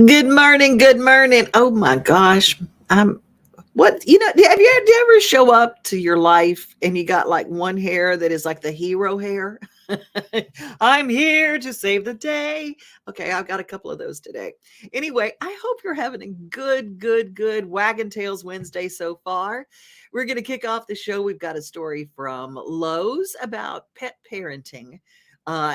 Good morning. Good morning. Oh my gosh. Have you ever show up to your life and you got like one hair that is like the hero hair? I'm here to save the day. Okay, I've got a couple of those today. Anyway, I hope you're having a good Waggin Tails Wednesday so far. We're going to kick off the show. We've got a story from Lowe's about pet parenting.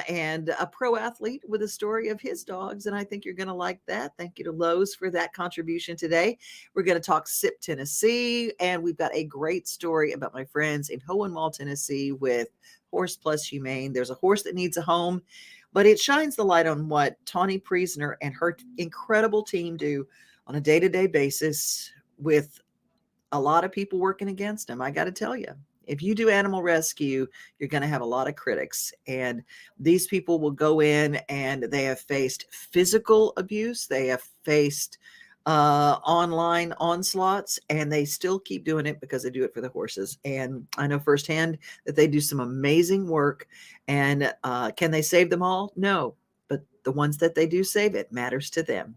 And a pro athlete with a story of his dogs. And I think you're going to like that. Thank you to Lowe's for that contribution today. We're going to talk SIP Tennessee. And we've got a great story about my friends in Hohenwald, Tennessee with Horse Plus Humane. There's a horse that needs a home, but it shines the light on what Tawny Priesner and her incredible team do on a day-to-day basis with a lot of people working against them. I got to tell you. If you do animal rescue, you're going to have a lot of critics. And these people will go in and they have faced physical abuse. They have faced online onslaughts, and they still keep doing it because they do it for the horses. And I know firsthand that they do some amazing work. And can they save them all? No. But the ones that they do save, it matters to them.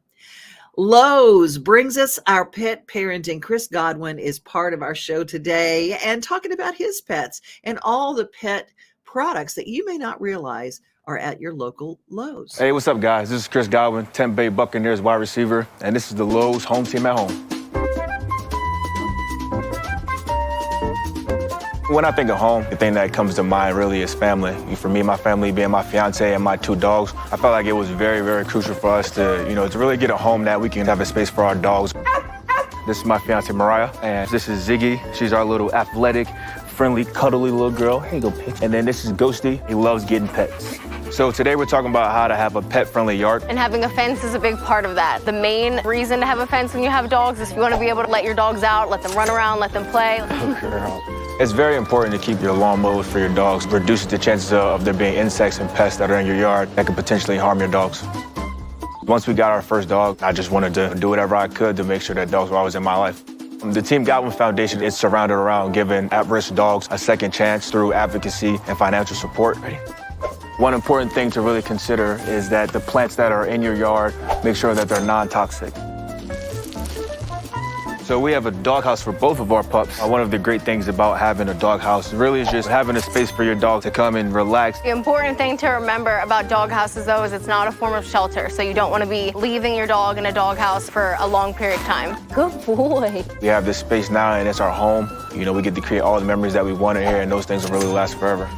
Lowe's brings us our pet parenting. Chris Godwin is part of our show today and talking about his pets and all the pet products that you may not realize are at your local Lowe's. Hey, what's up, guys? This is Chris Godwin, Tampa Bay Buccaneers wide receiver, and this is the Lowe's Home Team at Home. When I think of home, the thing that comes to mind really is family. For me, my family being my fiance and my two dogs, I felt like it was very crucial for us to really get a home that we can have a space for our dogs. This is my fiance, Mariah, and this is Ziggy. She's our little athletic, friendly, cuddly little girl. Here you go, pig. And then this is Ghosty. He loves getting pets. So today we're talking about how to have a pet-friendly yard. And having a fence is a big part of that. The main reason to have a fence when you have dogs is you want to be able to let your dogs out, let them run around, let them play. Oh, girl. It's very important to keep your lawn mowed for your dogs. Reduces the chances of there being insects and pests that are in your yard that could potentially harm your dogs. Once we got our first dog, I just wanted to do whatever I could to make sure that dogs were always in my life. The Team Godwin Foundation is surrounded around giving at-risk dogs a second chance through advocacy and financial support. One important thing to really consider is that the plants that are in your yard, make sure that they're non-toxic. So we have a doghouse for both of our pups. One of the great things about having a doghouse really is just having a space for your dog to come and relax. The important thing to remember about doghouses, though, is it's not a form of shelter. So you don't want to be leaving your dog in a doghouse for a long period of time. Good boy. We have this space now, and it's our home. We get to create all the memories that we wanted here, and those things will really last forever.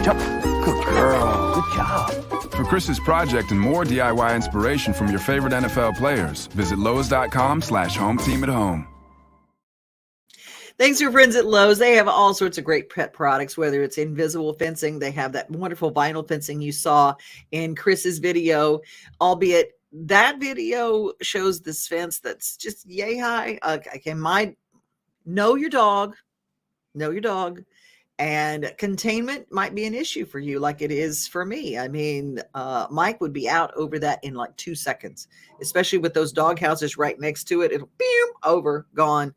Good girl. Good job. For Chris's project and more DIY inspiration from your favorite NFL players, visit Lowe's.com/HomeTeamAtHome. Thanks to our friends at Lowe's. They have all sorts of great pet products, whether it's invisible fencing. They have that wonderful vinyl fencing you saw in Chris's video, albeit that video shows this fence that's just yay high. Okay, know your dog. And containment might be an issue for you like it is for me. I mean, Mike would be out over that in like 2 seconds, especially with those dog houses right next to it. It'll over, gone,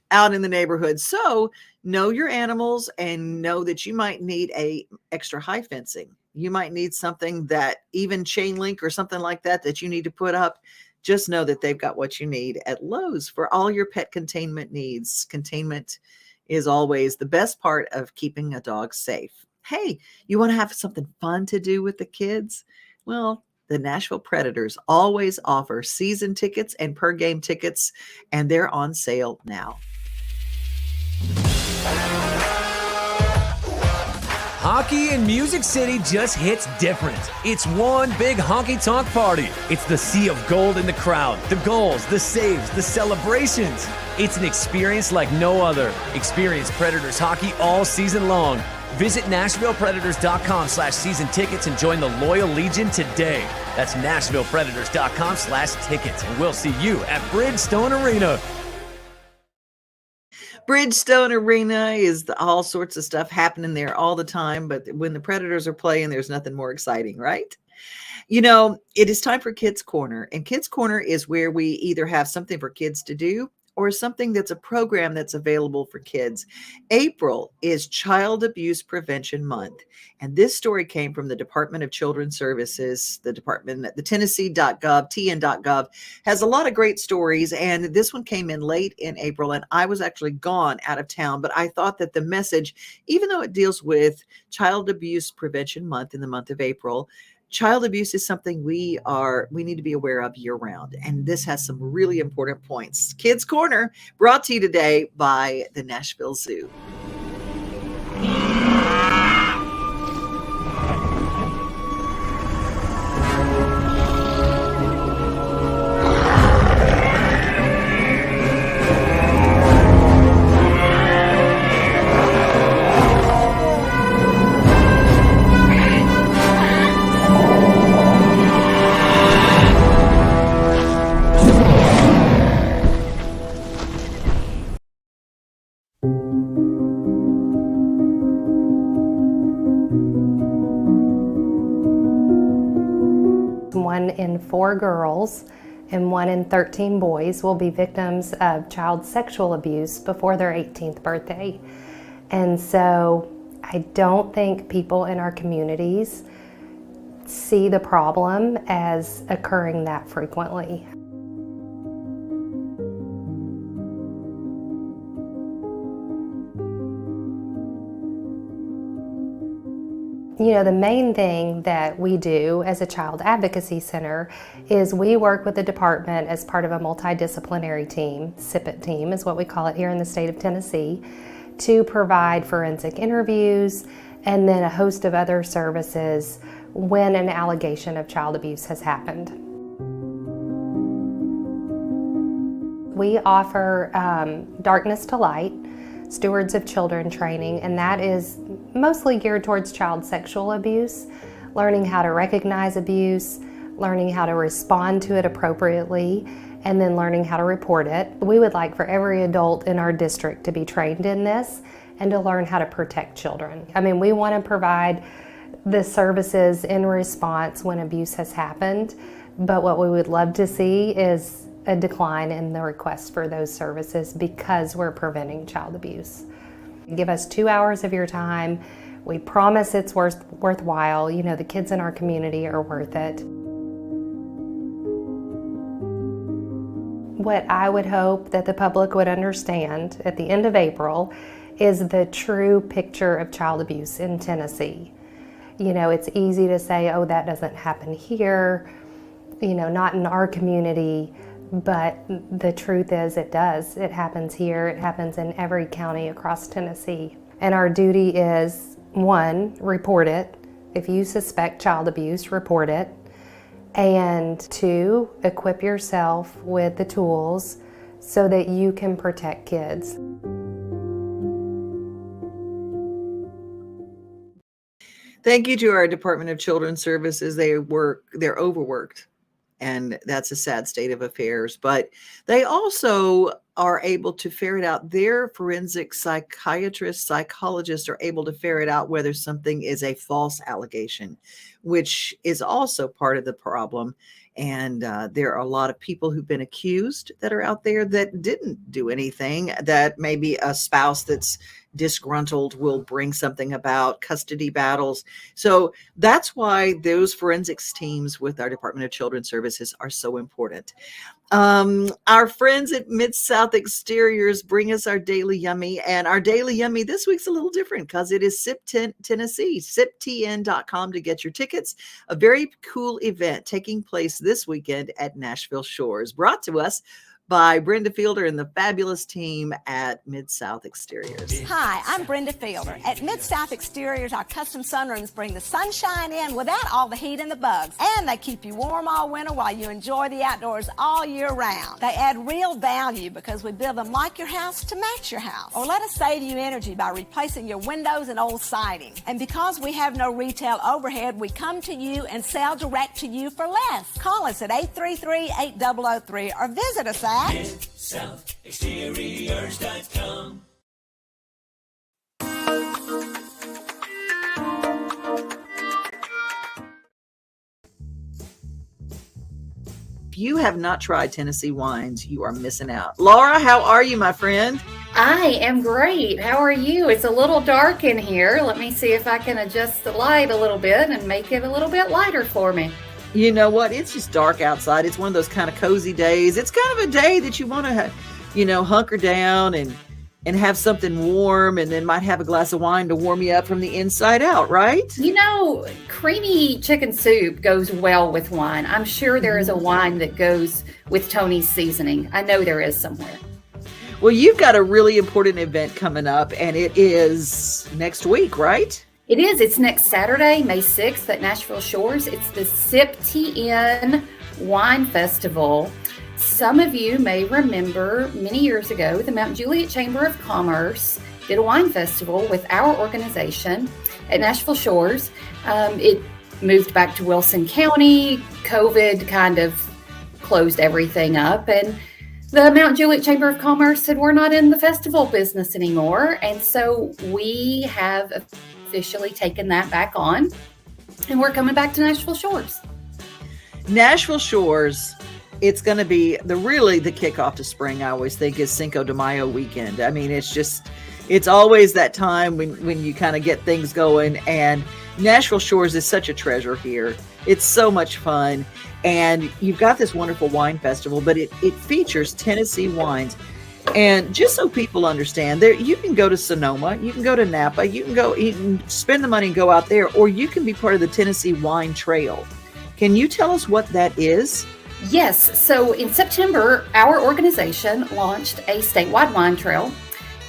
out in the neighborhood. So know your animals and know that you might need a extra high fencing. You might need something that even chain link or something like that you need to put up. Just know that they've got what you need at Lowe's for all your pet containment needs. Containment is always the best part of keeping a dog safe. Hey, you want to have something fun to do with the kids? Well, the Nashville Predators always offer season tickets and per game tickets, and they're on sale now. Hockey in Music City just hits different. It's one big honky-tonk party. It's the sea of gold in the crowd, the goals, the saves, the celebrations. It's an experience like no other. Experience Predators hockey all season long. Visit NashvillePredators.com/season tickets and join the Loyal Legion today. That's NashvillePredators.com/tickets, and we'll see you at Bridgestone Arena. Bridgestone Arena is all sorts of stuff happening there all the time. But when the Predators are playing, there's nothing more exciting, right? It is time for Kids Corner. And Kids Corner is where we either have something for kids to do or something that's a program that's available for kids. April is Child Abuse Prevention Month. And this story came from the Department of Children's Services, the department, the Tennessee.gov, tn.gov, has a lot of great stories. And this one came in late in April, and I was actually gone out of town. But I thought that the message, even though it deals with Child Abuse Prevention Month in the month of April, child abuse is something we need to be aware of year round. And this has some really important points. Kids Corner, brought to you today by the Nashville Zoo. One in 4 girls and 1 in 13 boys will be victims of child sexual abuse before their 18th birthday. And so I don't think people in our communities see the problem as occurring that frequently. You know, the main thing that we do as a child advocacy center is we work with the department as part of a multidisciplinary team, SIPET team is what we call it here in the state of Tennessee, to provide forensic interviews and then a host of other services when an allegation of child abuse has happened. We offer Darkness to Light, Stewards of Children training, and that is mostly geared towards child sexual abuse, learning how to recognize abuse, learning how to respond to it appropriately, and then learning how to report it. We would like for every adult in our district to be trained in this and to learn how to protect children. I mean, we want to provide the services in response when abuse has happened, but what we would love to see is a decline in the request for those services because we're preventing child abuse. Give us 2 hours of your time. We promise it's worthwhile. You know, the kids in our community are worth it. What I would hope that the public would understand at the end of April is the true picture of child abuse in Tennessee. You know, it's easy to say, oh, that doesn't happen here, you know, not in our community. But the truth is it does. It happens here. It happens in every county across Tennessee. And our duty is, 1, report it. If you suspect child abuse, report it. And 2, equip yourself with the tools so that you can protect kids. Thank you to our Department of Children's Services. They're overworked. And that's a sad state of affairs. But they also are able to ferret out, their forensic psychiatrists, psychologists are able to ferret out whether something is a false allegation, which is also part of the problem. And there are a lot of people who've been accused that are out there that didn't do anything, that maybe a spouse that's disgruntled will bring something about, custody battles. So that's why those forensics teams with our Department of Children's Services are so important. Our friends at Mid-South Exteriors bring us our Daily Yummy, and our Daily Yummy this week's a little different because it is SIP Tennessee, siptn.com to get your tickets. A very cool event taking place this weekend at Nashville Shores, brought to us by Brenda Fielder and the fabulous team at Mid-South Exteriors. Hi, I'm Brenda Fielder. At Mid-South Exteriors, our custom sunrooms bring the sunshine in without all the heat and the bugs. And they keep you warm all winter while you enjoy the outdoors all year round. They add real value because we build them like your house to match your house. Or let us save you energy by replacing your windows and old siding. And because we have no retail overhead, we come to you and sell direct to you for less. Call us at 833-8003 or visit us at MidSouthExteriors.com. if you have not tried Tennessee wines, you are missing out. Laura, how are you, my friend? I am great. How are you? It's a little dark in here. Let me see if I can adjust the light a little bit and make it a little bit lighter for me. You know what? It's just dark outside. It's one of those kind of cozy days. It's kind of a day that you want to, hunker down and have something warm, and then might have a glass of wine to warm you up from the inside out, right? Creamy chicken soup goes well with wine. I'm sure there is a wine that goes with Tony's seasoning. I know there is somewhere. Well, you've got a really important event coming up, and it is next week, right? It is. It's next Saturday, May 6th at Nashville Shores. It's the Sip TN Wine Festival. Some of you may remember many years ago, the Mount Juliet Chamber of Commerce did a wine festival with our organization at Nashville Shores. It moved back to Wilson County. COVID kind of closed everything up, and the Mount Juliet Chamber of Commerce said, we're not in the festival business anymore. And so we have officially taken that back on, and we're coming back to Nashville Shores. Nashville Shores, it's going to be the kickoff to spring. I always think is Cinco de Mayo weekend. I mean, it's always that time when you kind of get things going, and Nashville Shores is such a treasure here. It's so much fun. And you've got this wonderful wine festival, but it features Tennessee wines. And just so people understand, you can go to Sonoma, you can go to Napa, you can spend the money and go out there, or you can be part of the Tennessee Wine Trail. Can you tell us what that is? Yes. So in September, our organization launched a statewide wine trail.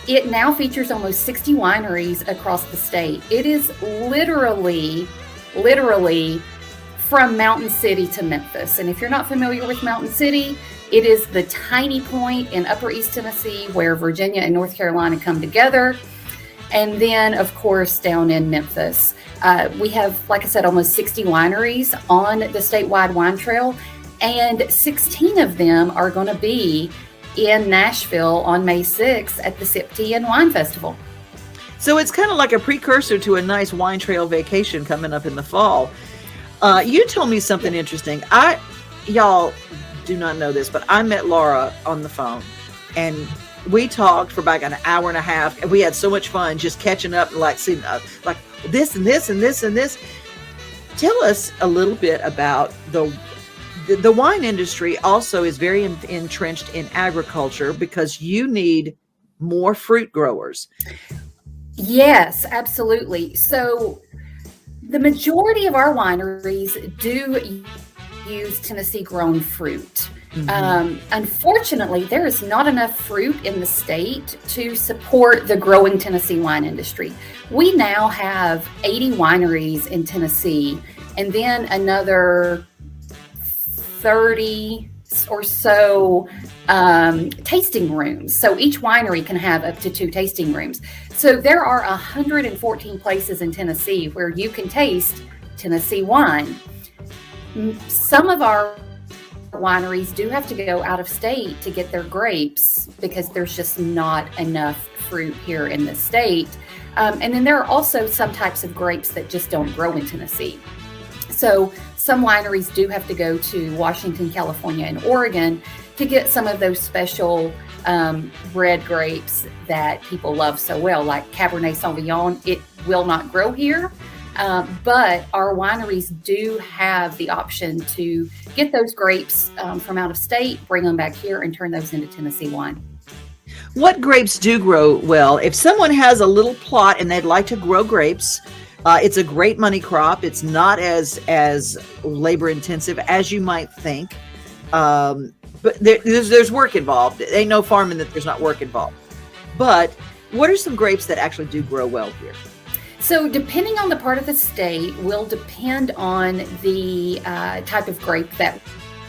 It now features almost 60 wineries across the state. It is literally from Mountain City to Memphis. And if you're not familiar with Mountain City, it is the tiny point in Upper East Tennessee where Virginia and North Carolina come together. And then, of course, down in Memphis. We have, like I said, almost 60 wineries on the statewide wine trail, and 16 of them are going to be in Nashville on May 6th at the Sip TN Wine Festival. So it's kind of like a precursor to a nice wine trail vacation coming up in the fall. You told me something interesting. Y'all do not know this, but I met Laura on the phone, and we talked for about an hour and a half, and we had so much fun just catching up and like seeing like this and this and this and this. Tell us a little bit about the wine industry. Also is very entrenched in agriculture because you need more fruit growers. Yes, absolutely. So the majority of our wineries do use Tennessee grown fruit. Mm-hmm. Unfortunately, there is not enough fruit in the state to support the growing Tennessee wine industry. We now have 80 wineries in Tennessee, and then another 30 or so tasting rooms. So each winery can have up to 2 tasting rooms. So there are 114 places in Tennessee where you can taste Tennessee wine. Some of our wineries do have to go out of state to get their grapes because there's just not enough fruit here in the state. And then there are also some types of grapes that just don't grow in Tennessee. So some wineries do have to go to Washington, California, and Oregon to get some of those special red grapes that people love so well, like Cabernet Sauvignon. It will not grow here. But our wineries do have the option to get those grapes from out of state, bring them back here, and turn those into Tennessee wine. What grapes do grow well? If someone has a little plot and they'd like to grow grapes, it's a great money crop. It's not as labor intensive as you might think. But there's work involved. Ain't no farming that there's not work involved. But what are some grapes that actually do grow well here? So depending on the part of the state will depend on the type of grape that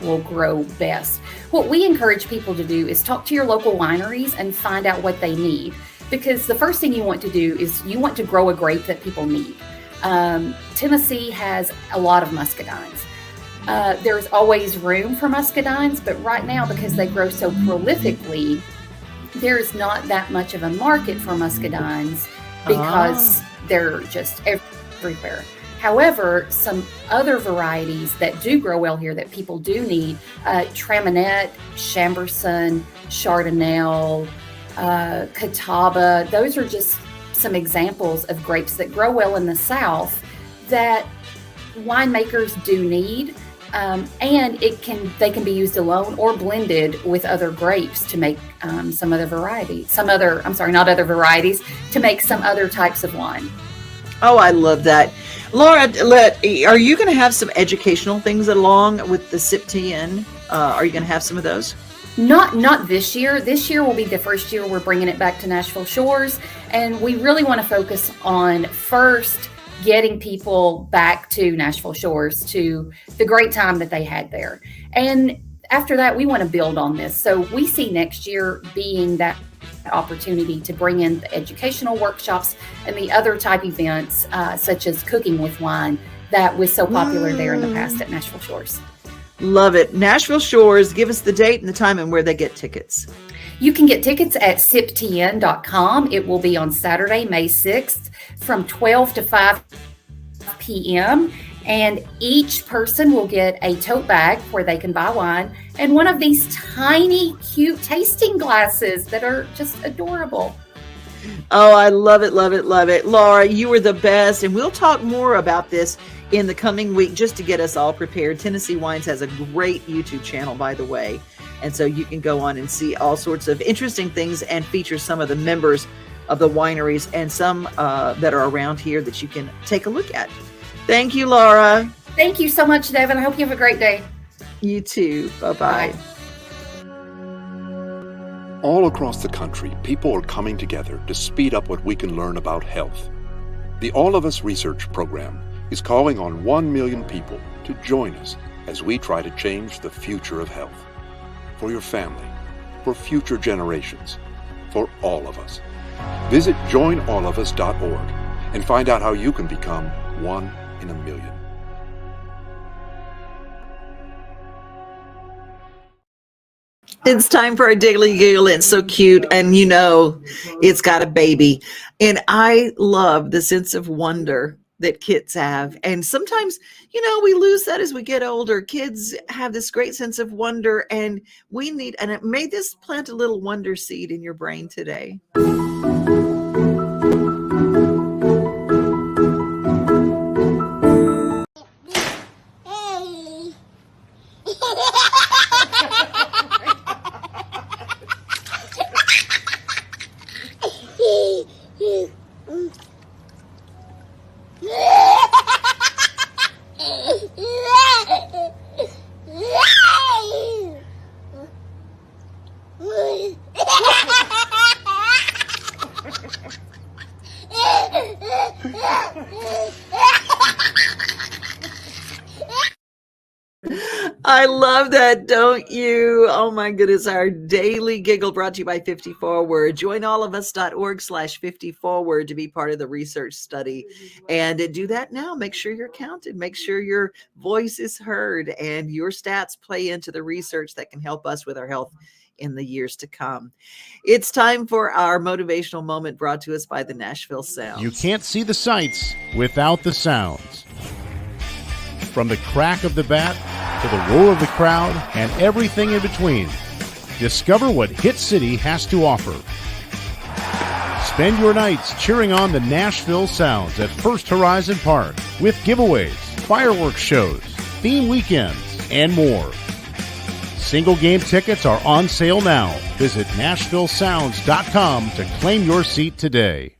will grow best. What we encourage people to do is talk to your local wineries and find out what they need. Because the first thing you want to do is you want to grow a grape that people need. Tennessee has a lot of muscadines. There's always room for muscadines, but right now, because they grow so prolifically, there's not that much of a market for muscadines because they're just everywhere. However, some other varieties that do grow well here that people do need, Traminette, Chambourson, Chardonnay, Catawba, those are just some examples of grapes that grow well in the South that winemakers do need. And they can be used alone or blended with other grapes to make to make some other types of wine. Oh, I love that. Laura, are you going to have some educational things along with the SIP-TN? Are you going to have some of those? Not this year. This year will be the first year we're bringing it back to Nashville Shores, and we really want to focus on first getting people back to Nashville Shores, to the great time that they had there. And after that, we want to build on this. So we see next year being that opportunity to bring in the educational workshops and the other type events, such as cooking with wine, that was so popular there in the past at Nashville Shores. Love it. Nashville Shores, give us the date and the time and where they get tickets. You can get tickets at siptn.com. It will be on Saturday, May 6th from 12 to 5 p.m. And each person will get a tote bag where they can buy wine and one of these tiny, cute tasting glasses that are just adorable. Oh, I love it, love it, love it. Laura, you were the best. And we'll talk more about this in the coming week just to get us all prepared. Tennessee Wines has a great YouTube channel, by the way. And so you can go on and see all sorts of interesting things and feature some of the members of the wineries and some that are around here that you can take a look at. Thank you, Laura. Thank you so much, Devin. I hope you have a great day. You too. Bye-bye. All across the country, people are coming together to speed up what we can learn about health. The All of Us Research Program is calling on 1 million people to join us as we try to change the future of health. For your family, for future generations, for all of us. Visit joinallofus.org and find out how you can become 1 in a million. It's time for our daily giggle. It's so cute. And you know, it's got a baby. And I love the sense of wonder that kids have. And sometimes, you know, we lose that as we get older. Kids have this great sense of wonder, and may this plant a little wonder seed in your brain today. I love that, don't you? Oh my goodness. Our daily giggle brought to you by 50forward. Joinallofus.org/50forward to be part of the research study. And to do that now, make sure you're counted. Make sure your voice is heard and your stats play into the research that can help us with our health in the years to come. It's time for our motivational moment brought to us by the Nashville Sounds. You can't see the sights without the sounds. From the crack of the bat to the roar of the crowd and everything in between, discover what Hit City has to offer. Spend your nights cheering on the Nashville Sounds at First Horizon Park with giveaways, fireworks shows, theme weekends, and more. Single game tickets are on sale now. Visit NashvilleSounds.com to claim your seat today.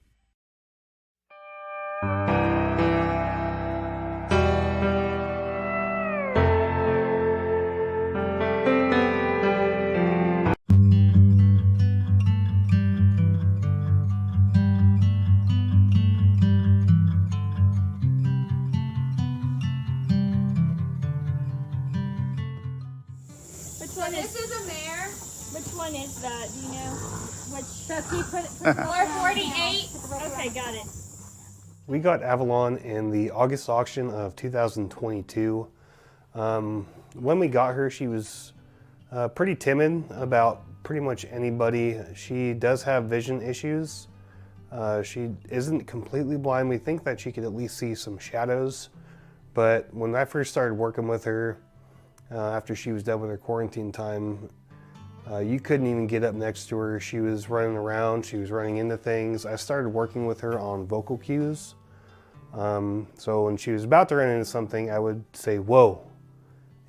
We got Avalon in the August auction of 2022. When we got her, she was pretty timid about pretty much anybody. She does have vision issues. She isn't completely blind. We think that she could at least see some shadows, but when I first started working with her, after she was done with her quarantine time, you couldn't even get up next to her. She was running around, she was running into things. I started working with her on vocal cues. So when she was about to run into something, I would say, whoa.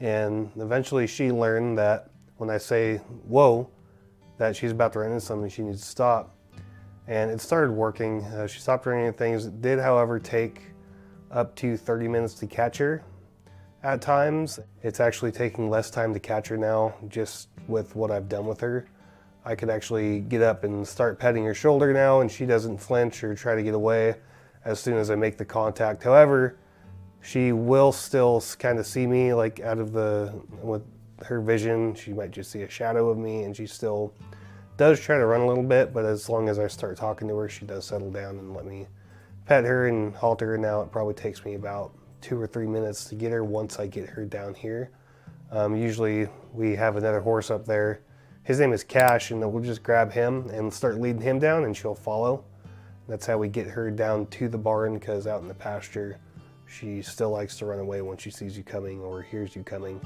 And eventually she learned that when I say, whoa, that she's about to run into something, she needs to stop. And it started working. She stopped running into things. It did, however, take up to 30 minutes to catch her at times. It's actually taking less time to catch her now, just with what I've done with her. I could actually get up and start petting her shoulder now, and she doesn't flinch or try to get away as soon as I make the contact. However, she will still kind of see me, like out of with her vision. She might just see a shadow of me, and she still does try to run a little bit, but as long as I start talking to her, she does settle down and let me pet her and halter her. Now it probably takes me about 2 or 3 minutes to get her once I get her down here. Usually we have another horse up there. His name is Cash, and we'll just grab him and start leading him down, and she'll follow. That's how we get her down to the barn, because out in the pasture, she still likes to run away when she sees you coming or hears you coming.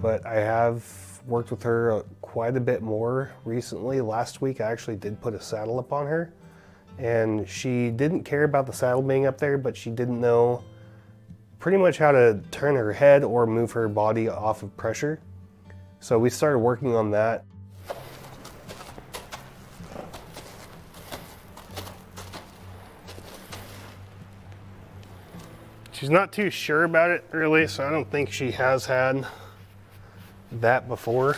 But I have worked with her quite a bit more recently. Last week I actually did put a saddle up on her, and she didn't care about the saddle being up there, but she didn't know pretty much how to turn her head or move her body off of pressure. So we started working on that. She's not too sure about it really, so I don't think she has had that before.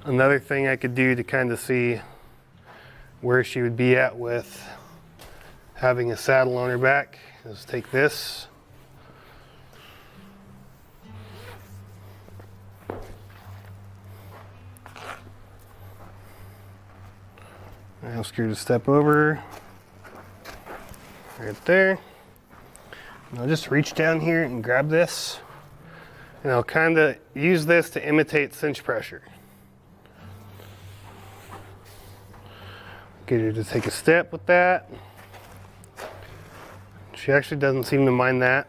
Another thing I could do to kind of see where she would be at with having a saddle on her back is take this. I ask her to step over right there. And I'll just reach down here and grab this, and I'll kind of use this to imitate cinch pressure. Get her to take a step with that. She actually doesn't seem to mind that.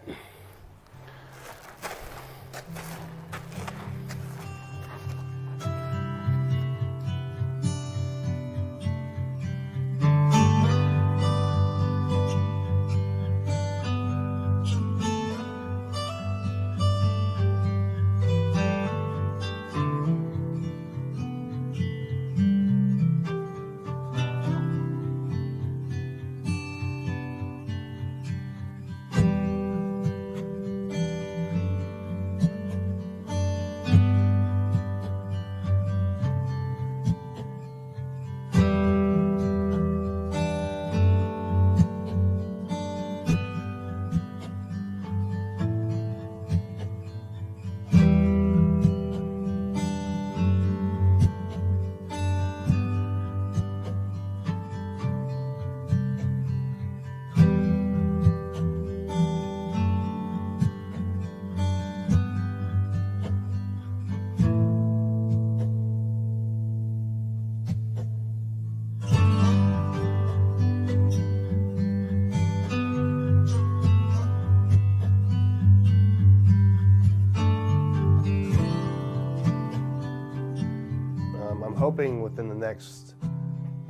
Hoping within the next,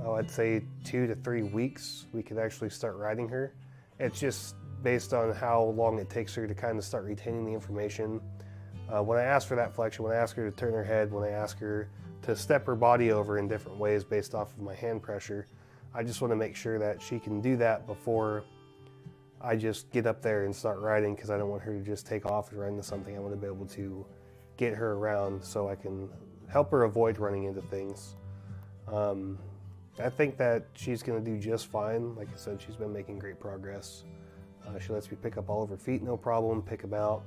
I'd say 2 to 3 weeks, we could actually start riding her. It's just based on how long it takes her to kind of start retaining the information. When I ask for that flexion, when I ask her to turn her head, when I ask her to step her body over in different ways based off of my hand pressure, I just want to make sure that she can do that before I just get up there and start riding, because I don't want her to just take off and run into something. I want to be able to get her around so I can help her avoid running into things. I think that she's going to do just fine. Like I said, she's been making great progress. She lets me pick up all of her feet, no problem, pick them out.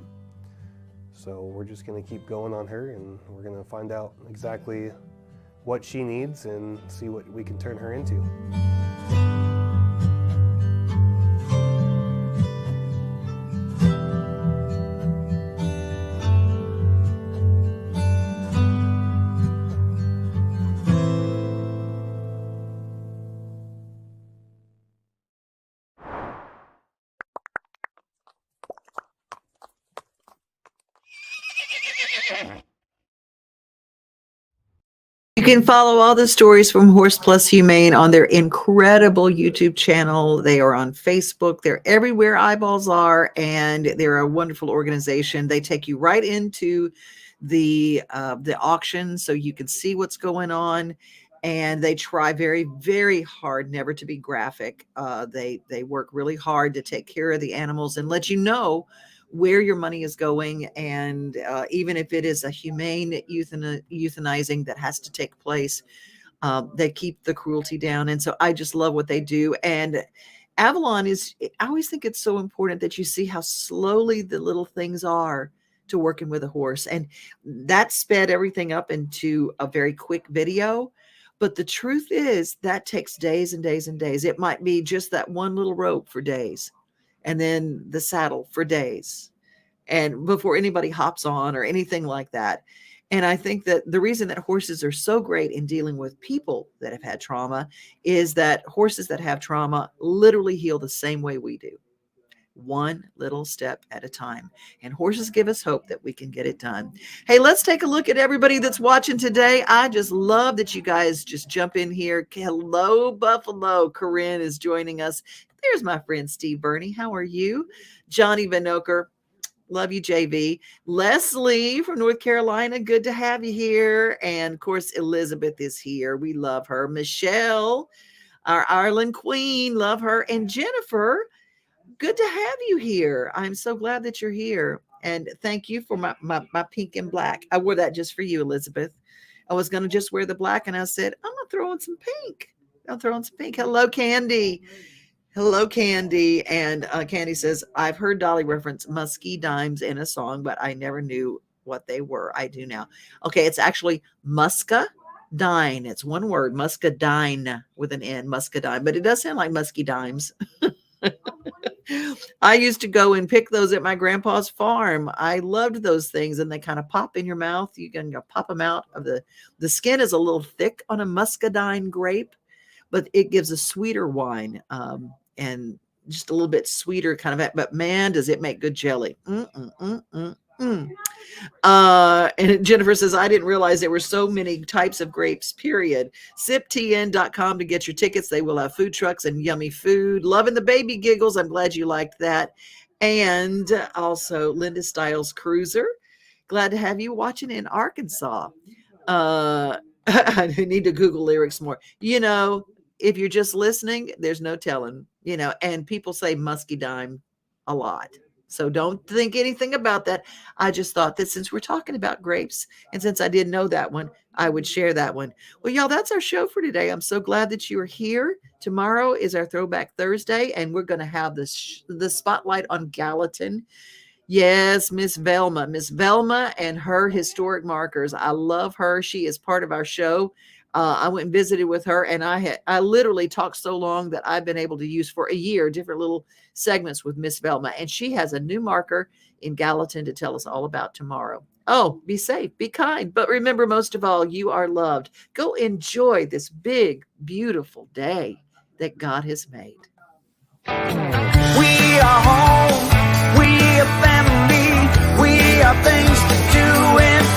So we're just going to keep going on her, and we're going to find out exactly what she needs and see what we can turn her into. You can follow all the stories from Horse Plus Humane on their incredible YouTube channel. They are on Facebook. They're everywhere eyeballs are, and they're a wonderful organization. They take you right into the auction so you can see what's going on, and they try very, very hard never to be graphic. They work really hard to take care of the animals and let you know where your money is going, and even if it is a humane euthanizing that has to take place, they keep the cruelty down. And so I just love what they do. And Avalon is, I always think it's so important that you see how slowly the little things are to working with a horse, and that sped everything up into a very quick video. But the truth is that takes days and days and days. It might be just that one little rope for days, and then the saddle for days, and before anybody hops on or anything like that. And I think that the reason that horses are so great in dealing with people that have had trauma is that horses that have trauma literally heal the same way we do, one little step at a time. And horses give us hope that we can get it done. Hey, let's take a look at everybody that's watching today. I just love that you guys just jump in here. Hello, Buffalo. Corinne is joining us. There's my friend Steve Burney. How are you? Johnny Vanoker. Love you, JV. Leslie from North Carolina. Good to have you here. And of course, Elizabeth is here. We love her. Michelle, our Ireland queen. Love her. And Jennifer, good to have you here. I'm so glad that you're here. And thank you for my pink and black. I wore that just for you, Elizabeth. I was going to just wear the black, and I said, I'm going to throw in some pink. I'll throw in some pink. Hello, Candy. Hello, Candy. And Candy says, I've heard Dolly reference musky dimes in a song, but I never knew what they were. I do now. Okay, it's actually muscadine. It's one word, muscadine with an N, muscadine, but it does sound like musky dimes. I used to go and pick those at my grandpa's farm. I loved those things, and they kind of pop in your mouth. You can pop them out of the skin is a little thick on a muscadine grape, but it gives a sweeter wine, and just a little bit sweeter kind of, but man, does it make good jelly. And Jennifer says, I didn't realize there were so many types of grapes, period. SipTN.com to get your tickets. They will have food trucks and yummy food. Loving the baby Giggles. I'm glad you liked that. And also Linda Stiles Cruiser. Glad to have you watching in Arkansas. I need to Google lyrics more. You know, if you're just listening, there's no telling, you know, and people say musky dime a lot. So don't think anything about that. I just thought that since we're talking about grapes, and since I didn't know that one, I would share that one. Well, y'all, that's our show for today. I'm so glad that you are here. Tomorrow is our Throwback Thursday, and we're going to have the spotlight on Gallatin. Yes, Miss Velma and her historic markers. I love her. She is part of our show. I went and visited with her, and I literally talked so long that I've been able to use for a year different little segments with Miss Velma, and she has a new marker in Gallatin to tell us all about tomorrow. Oh, be safe, be kind, but remember, most of all, you are loved. Go enjoy this big, beautiful day that God has made. We are home, we are family, we are things to do and